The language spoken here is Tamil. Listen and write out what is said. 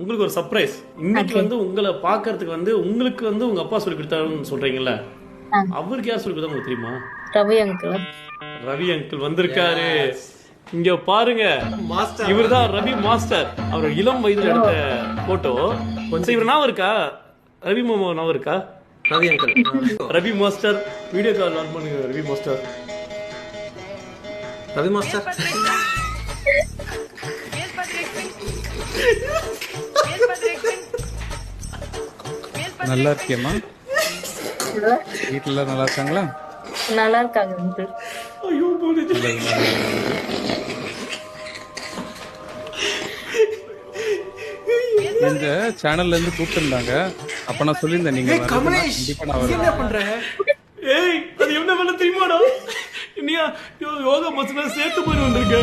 உங்களுக்கு ஒரு சர்ப்ரைஸ். இன்னைக்கு வந்து உங்களை பாக்குறதுக்கு வந்து உங்களுக்கு வந்து உங்க அப்பா சொல்லி கொடுத்தாருன்னு சொல்றீங்கல்ல, அவருக்கு யார் சொல்லி கொடுத்தா உங்களுக்கு தெரியுமா? ரவி அங்கிள். ரவி அங்கிள் வந்திருக்காரு. இங்க பாருங்க, இவர்தான் ரவி மாஸ்டர். அவர் இளம் வயதுல எடுத்த போட்டோ. கொஞ்சம் இவர் ஞாபகம் இருக்கா? ரவி மாமா ஞாபகம் இருக்கா? Ravi uncle, Ravi master video call on பண்ணுங்க. Ravi master, Ravi master. நல்லா இருக்கியம்மா? வீட்டுல நல்லா இருக்காங்களா? நல்லா இருக்காங்க அங்கிள். ஐயோ போலீஸ். இந்த சேனல்ல இருந்து கூப்பிட்டுருந்தாங்க. அப்ப நான் சொல்லியிருந்தேன் நீங்க கண்டிப்பா நான் என்ன வருவேன். பண்ற? ஏய், அது என்ன வேலை தெரியுமாடா? நீயா யோகா மசனா சேர்த்து போய் வந்திருக்க.